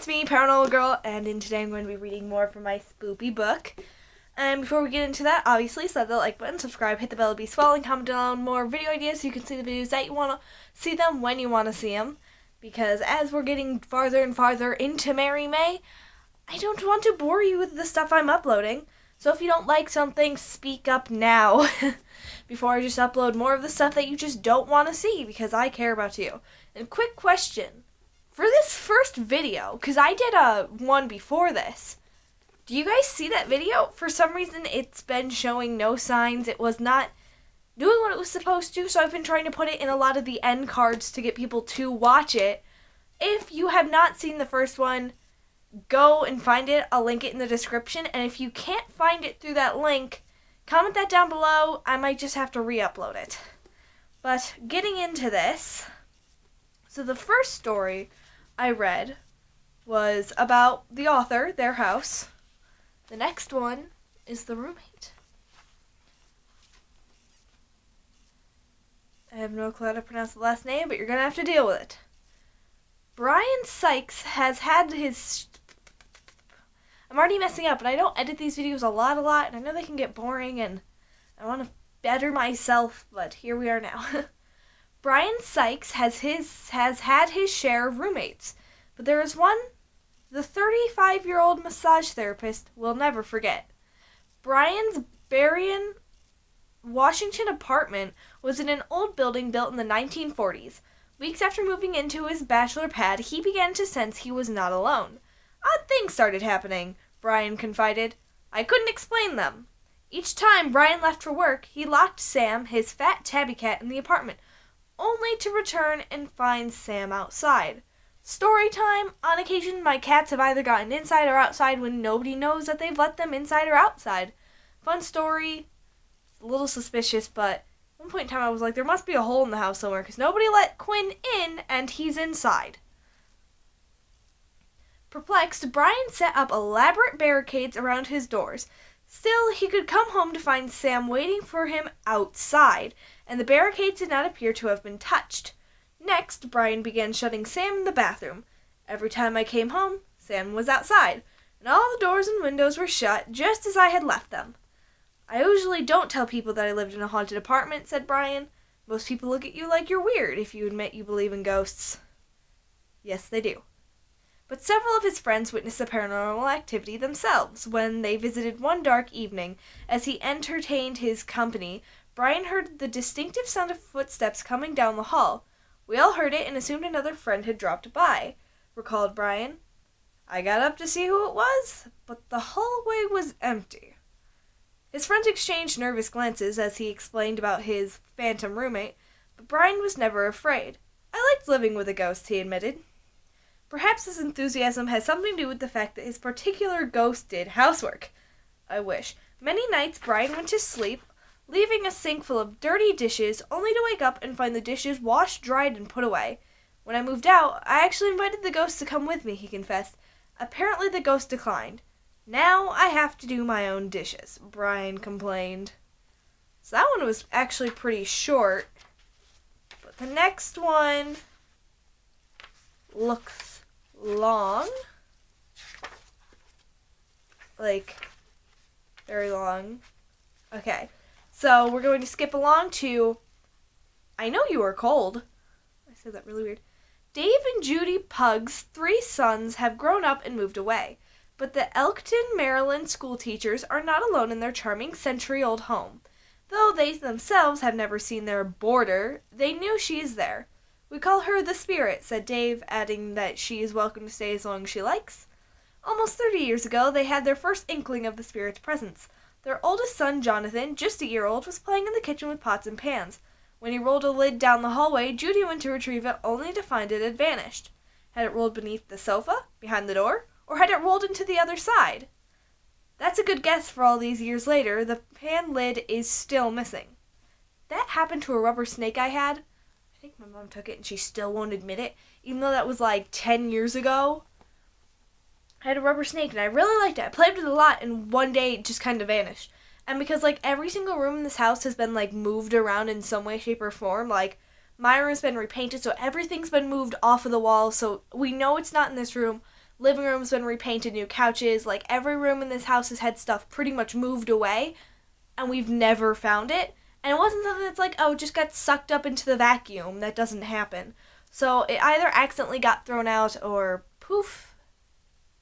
me, Paranormal Girl, and today I'm going to be reading more from my spoopy book. And before we get into that, obviously, slap that like button, subscribe, hit the bell to be swell, and comment down more video ideas so you can see the videos that you want to see them when you want to see them. Because as we're getting farther and farther into Merry May, I don't want to bore you with the stuff I'm uploading. So if you don't like something, speak up now. Before I just upload more of the stuff that you just don't want to see, because I care about you. And quick question. For this first video, because I did one before this, do you guys see that video? For some reason, it's been showing no signs. It was not doing what it was supposed to, so I've been trying to put it in a lot of the end cards to get people to watch it. If you have not seen the first one, go and find it. I'll link it in the description, and if you can't find it through that link, comment that down below. I might just have to re-upload it. But getting into this, so the first story I read was about the author, their house. The next one is the roommate. I have no clue how to pronounce the last name, but you're going to have to deal with it. Brian Sykes has had his... I'm already messing up, and I don't edit these videos a lot, and I know they can get boring, and I want to better myself, but here we are now. Brian Sykes has had his share of roommates, but there is one the 35-year-old massage therapist will never forget. Brian's Berrien, Washington apartment was in an old building built in the 1940s. Weeks after moving into his bachelor pad, he began to sense he was not alone. Odd things started happening, Brian confided. I couldn't explain them. Each time Brian left for work, he locked Sam, his fat tabby cat, in the apartment, only to return and find Sam outside. Story time. On occasion, my cats have either gotten inside or outside when nobody knows that they've let them inside or outside. Fun story. A little suspicious, but at one point in time I was like, there must be a hole in the house somewhere because nobody let Quinn in and he's inside. Perplexed, Brian set up elaborate barricades around his doors. Still, he could come home to find Sam waiting for him outside, and the barricades did not appear to have been touched. Next, Brian began shutting Sam in the bathroom. Every time I came home, Sam was outside, and all the doors and windows were shut just as I had left them. I usually don't tell people that I lived in a haunted apartment, said Brian. Most people look at you like you're weird if you admit you believe in ghosts. Yes, they do. But several of his friends witnessed the paranormal activity themselves. When they visited one dark evening, as he entertained his company, Brian heard the distinctive sound of footsteps coming down the hall. We all heard it and assumed another friend had dropped by, recalled Brian. I got up to see who it was, but the hallway was empty. His friends exchanged nervous glances as he explained about his phantom roommate, but Brian was never afraid. I liked living with a ghost, he admitted. Perhaps his enthusiasm has something to do with the fact that his particular ghost did housework. I wish. Many nights Brian went to sleep, leaving a sink full of dirty dishes, only to wake up and find the dishes washed, dried, and put away. When I moved out, I actually invited the ghost to come with me, he confessed. Apparently the ghost declined. Now I have to do my own dishes, Brian complained. So that one was actually pretty short. But the next one looks long. Like, very long. Okay. So we're going to skip along to I Know You Are Cold. I said that really weird. Dave and Judy Pug's 3 sons have grown up and moved away. But the Elkton, Maryland school teachers are not alone in their charming century-old home. Though they themselves have never seen their boarder, they knew she is there. We call her the Spirit, said Dave, adding that she is welcome to stay as long as she likes. Almost 30 years ago, they had their first inkling of the Spirit's presence. Their oldest son, Jonathan, just a year old, was playing in the kitchen with pots and pans. When he rolled a lid down the hallway, Judy went to retrieve it, only to find it had vanished. Had it rolled beneath the sofa, behind the door, or had it rolled into the other side? That's a good guess for all these years later. The pan lid is still missing. That happened to a rubber snake I had. I think my mom took it and she still won't admit it, even though that was like 10 years ago. I had a rubber snake and I really liked it. I played with it a lot and one day it just kind of vanished. And because like every single room in this house has been like moved around in some way, shape, or form, like my room's been repainted, so everything's been moved off of the wall, so we know it's not in this room. Living room's been repainted, new couches. Like, every room in this house has had stuff pretty much moved away, and we've never found it. And it wasn't something that's like, oh, it just got sucked up into the vacuum. That doesn't happen. So it either accidentally got thrown out or poof,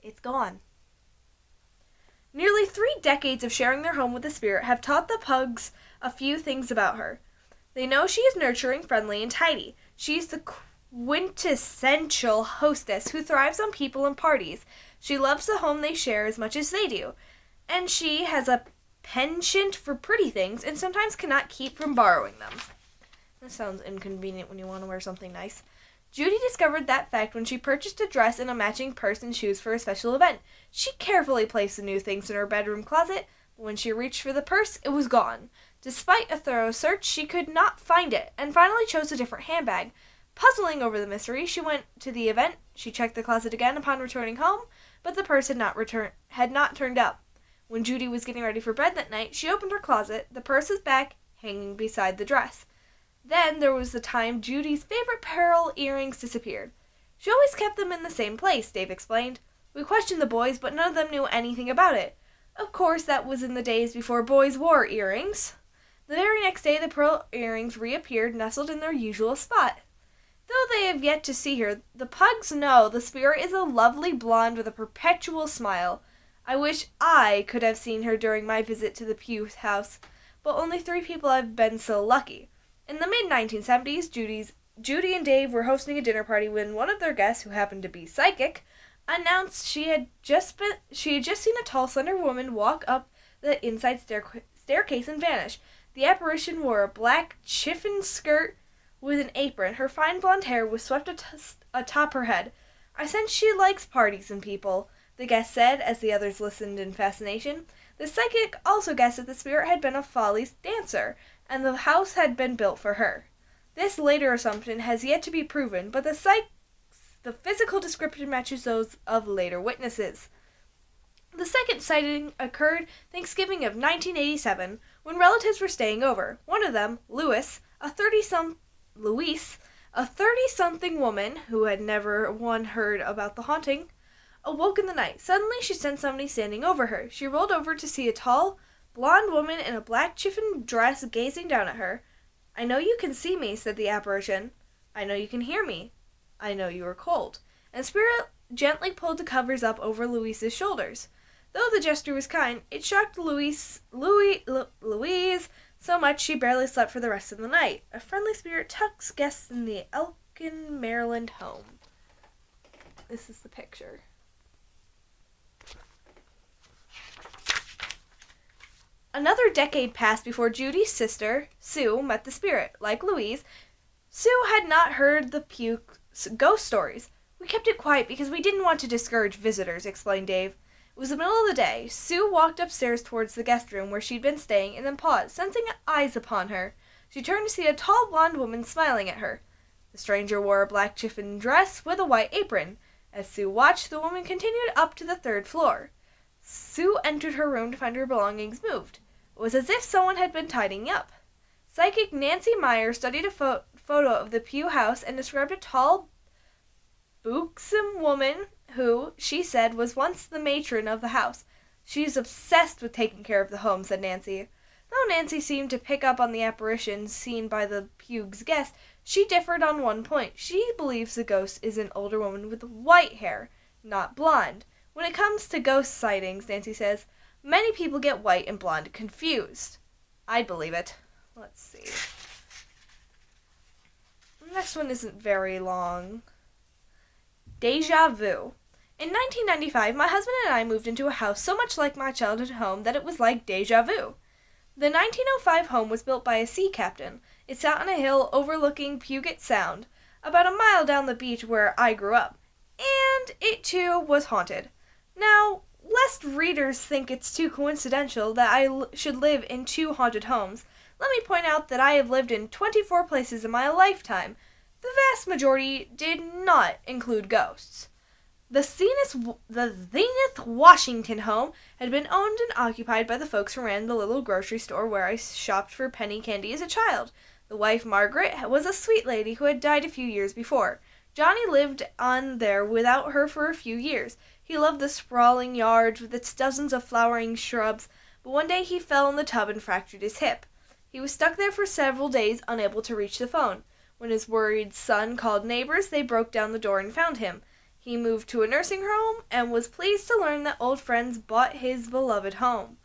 it's gone. Nearly 3 decades of sharing their home with the spirit have taught the pugs a few things about her. They know she is nurturing, friendly, and tidy. She's the quintessential hostess who thrives on people and parties. She loves the home they share as much as they do. And she has a penchant for pretty things and sometimes cannot keep from borrowing them. This sounds inconvenient when you want to wear something nice. Judy discovered that fact when she purchased a dress and a matching purse and shoes for a special event. She carefully placed the new things in her bedroom closet, but when she reached for the purse, it was gone. Despite a thorough search, she could not find it, and finally chose a different handbag. Puzzling over the mystery, she went to the event. She checked the closet again upon returning home, but the purse had not turned up. When Judy was getting ready for bed that night, she opened her closet. The purse was back, hanging beside the dress. Then there was the time Judy's favorite pearl earrings disappeared. She always kept them in the same place, Dave explained. We questioned the boys, but none of them knew anything about it. Of course, that was in the days before boys wore earrings. The very next day, the pearl earrings reappeared, nestled in their usual spot. Though they have yet to see her, the pugs know the spirit is a lovely blonde with a perpetual smile. I wish I could have seen her during my visit to the Pugh house, but only 3 people have been so lucky. In the mid-1970s, Judy and Dave were hosting a dinner party when one of their guests, who happened to be psychic, announced she had just seen a tall, slender woman walk up the inside staircase and vanish. The apparition wore a black chiffon skirt with an apron. Her fine blonde hair was swept atop her head. I sense she likes parties and people, the guest said as the others listened in fascination. The psychic also guessed that the spirit had been a Follies dancer, and the house had been built for her. This later assumption has yet to be proven, but the physical description matches those of later witnesses. The second sighting occurred Thanksgiving of 1987, when relatives were staying over. One of them, Louise, a 30-something woman who had never heard about the haunting, awoke in the night. Suddenly she sensed somebody standing over her. She rolled over to see a tall, blonde woman in a black chiffon dress gazing down at her. I know you can see me, said the apparition. I know you can hear me. I know you are cold. And Spirit gently pulled the covers up over Louise's shoulders. Though the gesture was kind, it shocked Louise so much she barely slept for the rest of the night. A friendly spirit tucks guests in the Elkin, Maryland home. This is the picture. Another decade passed before Judy's sister, Sue, met the spirit. Like Louise, Sue had not heard the Pugh's ghost stories. We kept it quiet because we didn't want to discourage visitors, explained Dave. It was the middle of the day. Sue walked upstairs towards the guest room where she'd been staying and then paused, sensing eyes upon her. She turned to see a tall blonde woman smiling at her. The stranger wore a black chiffon dress with a white apron. As Sue watched, the woman continued up to the 3rd floor. Sue entered her room to find her belongings moved. It was as if someone had been tidying up. Psychic Nancy Meyer studied a photo of the Pugh house and described a tall, buxom woman who, she said, was once the matron of the house. She is obsessed with taking care of the home, said Nancy. Though Nancy seemed to pick up on the apparitions seen by the Pugh's guest, she differed on one point. She believes the ghost is an older woman with white hair, not blonde. When it comes to ghost sightings, Nancy says, many people get white and blonde confused. I'd believe it. Let's see. The next one isn't very long. Deja vu. In 1995, my husband and I moved into a house so much like my childhood home that it was like deja vu. The 1905 home was built by a sea captain. It sat on a hill overlooking Puget Sound, about a mile down the beach where I grew up. And it, too, was haunted. Now, lest readers think it's too coincidental that I should live in 2 haunted homes, let me point out that I have lived in 24 places in my lifetime. The vast majority did not include ghosts. The Zenith, Washington home had been owned and occupied by the folks who ran the little grocery store where I shopped for penny candy as a child. The wife, Margaret, was a sweet lady who had died a few years before. Johnny lived on there without her for a few years. He loved the sprawling yard with its dozens of flowering shrubs, but one day he fell in the tub and fractured his hip. He was stuck there for several days, unable to reach the phone. When his worried son called neighbors, they broke down the door and found him. He moved to a nursing home and was pleased to learn that old friends bought his beloved home.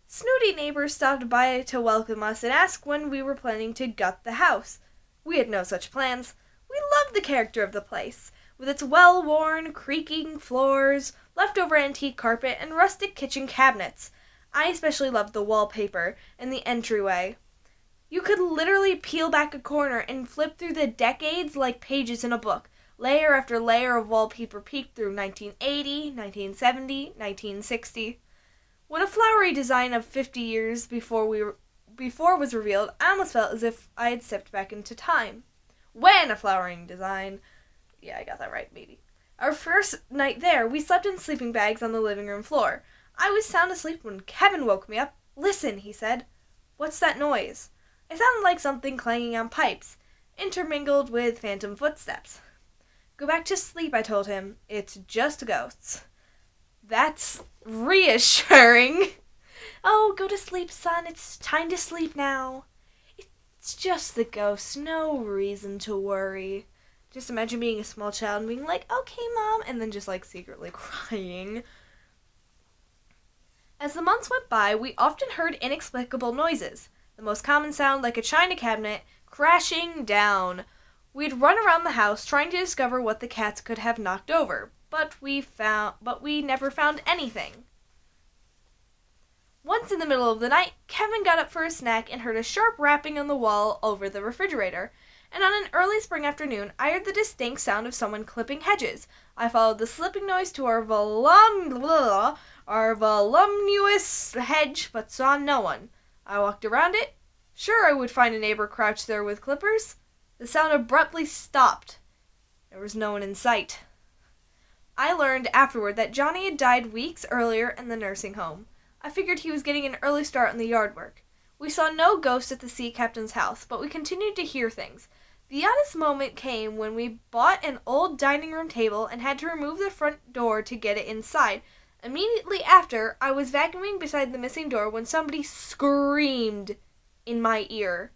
Snooty neighbors stopped by to welcome us and ask when we were planning to gut the house. We had no such plans. We loved the character of the place, with its well-worn, creaking floors, leftover antique carpet, and rustic kitchen cabinets. I especially loved the wallpaper and the entryway. You could literally peel back a corner and flip through the decades like pages in a book. Layer after layer of wallpaper peeked through 1980, 1970, 1960. When a flowery design of 50 years before was revealed, I almost felt as if I had stepped back into time. When a flowering design... Yeah, I got that right, maybe. Our first night there, we slept in sleeping bags on the living room floor. I was sound asleep when Kevin woke me up. "Listen," he said. "What's that noise?" It sounded like something clanging on pipes, intermingled with phantom footsteps. "Go back to sleep," I told him. "It's just ghosts." That's reassuring. "Oh, go to sleep, son. It's time to sleep now." "It's just the ghosts. No reason to worry." Just imagine being a small child and being like, "Okay, Mom," and then just like secretly crying. As the months went by, we often heard inexplicable noises. The most common sound like a china cabinet crashing down. We'd run around the house trying to discover what the cats could have knocked over, but we never found anything. Once in the middle of the night, Kevin got up for a snack and heard a sharp rapping on the wall over the refrigerator. And on an early spring afternoon, I heard the distinct sound of someone clipping hedges. I followed the slipping noise to our voluminous hedge, but saw no one. I walked around it. Sure, I would find a neighbor crouched there with clippers. The sound abruptly stopped. There was no one in sight. I learned afterward that Johnny had died weeks earlier in the nursing home. I figured he was getting an early start on the yard work. We saw no ghosts at the sea captain's house, but we continued to hear things. The oddest moment came when we bought an old dining room table and had to remove the front door to get it inside. Immediately after, I was vacuuming beside the missing door when somebody screamed in my ear.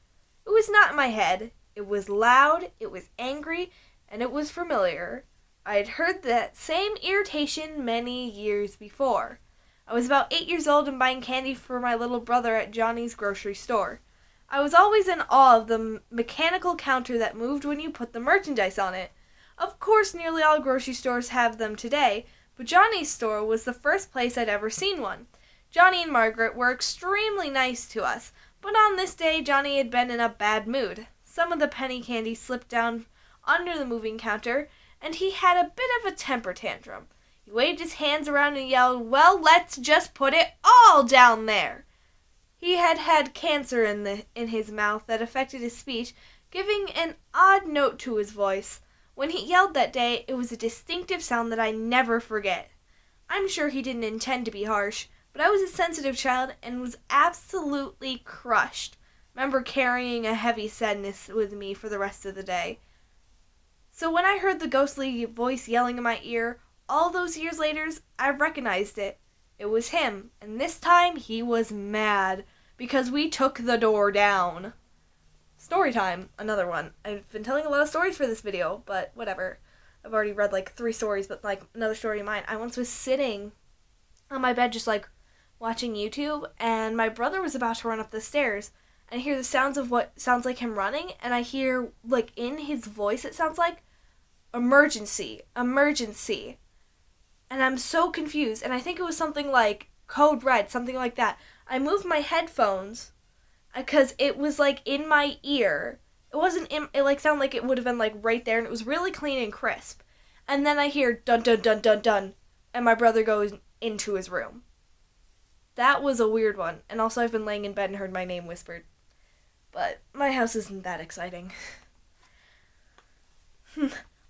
It was not in my head. It was loud, it was angry, and it was familiar. I had heard that same irritation many years before. I was about 8 years old and buying candy for my little brother at Johnny's grocery store. I was always in awe of the mechanical counter that moved when you put the merchandise on it. Of course, nearly all grocery stores have them today, but Johnny's store was the first place I'd ever seen one. Johnny and Margaret were extremely nice to us, but on this day Johnny had been in a bad mood. Some of the penny candy slipped down under the moving counter, and he had a bit of a temper tantrum. He waved his hands around and yelled, "Well, let's just put it all down there!" He had had cancer in his mouth that affected his speech, giving an odd note to his voice. When he yelled that day, it was a distinctive sound that I never forget. I'm sure he didn't intend to be harsh, but I was a sensitive child and was absolutely crushed. I remember carrying a heavy sadness with me for the rest of the day. So when I heard the ghostly voice yelling in my ear, all those years later, I recognized it. It was him, and this time he was mad because we took the door down. Story time, another one. I've been telling a lot of stories for this video, but whatever. I've already read like 3 stories, but like another story of mine. I once was sitting on my bed just like watching YouTube, and my brother was about to run up the stairs, and I hear the sounds of what sounds like him running, and I hear like in his voice it sounds like emergency, emergency. And I'm so confused, and I think it was something like code red, something like that. I moved my headphones because it was like in my ear. It wasn't in, it like sounded like it would have been like right there, and it was really clean and crisp. And then I hear dun dun dun dun dun, and my brother goes into his room. That was a weird one. And also I've been laying in bed and heard my name whispered. But my house isn't that exciting.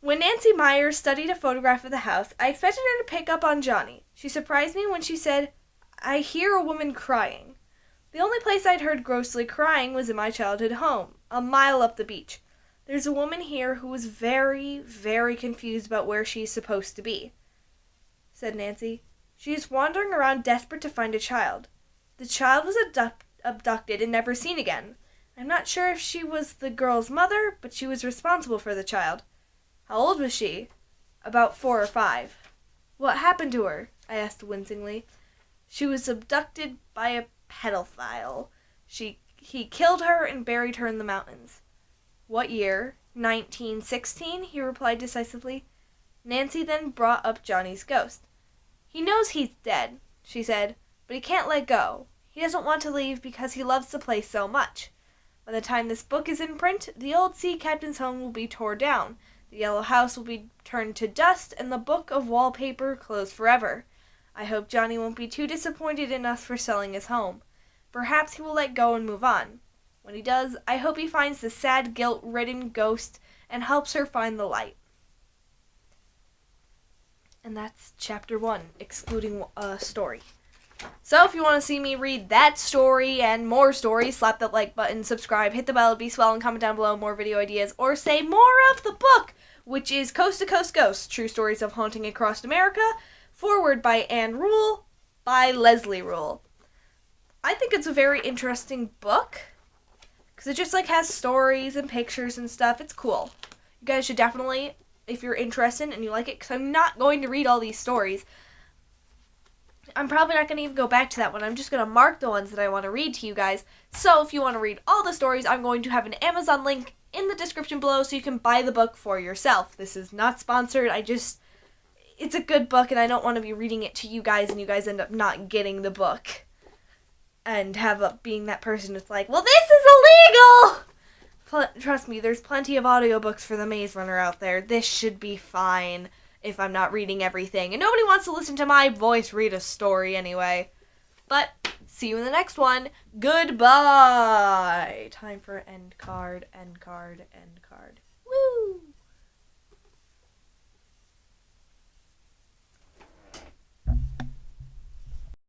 When Nancy Myers studied a photograph of the house, I expected her to pick up on Johnny. She surprised me when she said, "I hear a woman crying." The only place I'd heard grossly crying was in my childhood home, a mile up the beach. There's a woman here who is very, very confused about where she's supposed to be," said Nancy. "She is wandering around desperate to find a child. The child was abducted and never seen again. I'm not sure if she was the girl's mother, but she was responsible for the child." "How old was she?" "About 4 or 5. "What happened to her?" I asked wincingly. "She was abducted by a pedophile. He killed her and buried her in the mountains." "What year?" 1916, he replied decisively. Nancy then brought up Johnny's ghost. "He knows he's dead," she said, "but he can't let go. He doesn't want to leave because he loves the place so much. By the time this book is in print, the old sea captain's home will be torn down, the yellow house will be turned to dust, and the book of wallpaper closed forever. I hope Johnny won't be too disappointed in us for selling his home. Perhaps he will let go and move on. When he does, I hope he finds the sad, guilt-ridden ghost and helps her find the light." And that's chapter 1, excluding a story. So if you want to see me read that story and more stories, slap that like button, subscribe, hit the bell, be swell, and comment down below more video ideas, or say more of the book, which is Coast to Coast Ghosts, True Stories of Haunting Across America, foreword by Anne Rule, by Leslie Rule. I think it's a very interesting book, because it just has stories and pictures and stuff. It's cool. You guys should definitely, if you're interested and you like it, because I'm not going to read all these stories. I'm probably not going to even go back to that one. I'm just going to mark the ones that I want to read to you guys. So if you want to read all the stories, I'm going to have an Amazon link in the description below so you can buy the book for yourself. This is not sponsored. It's a good book, and I don't want to be reading it to you guys and you guys end up not getting the book. And being that person that's like, "Well, this is illegal!" Trust me, there's plenty of audiobooks for the Maze Runner out there. This should be fine if I'm not reading everything. And nobody wants to listen to my voice read a story anyway. But, see you in the next one. Goodbye! Time for end card, end card, end card.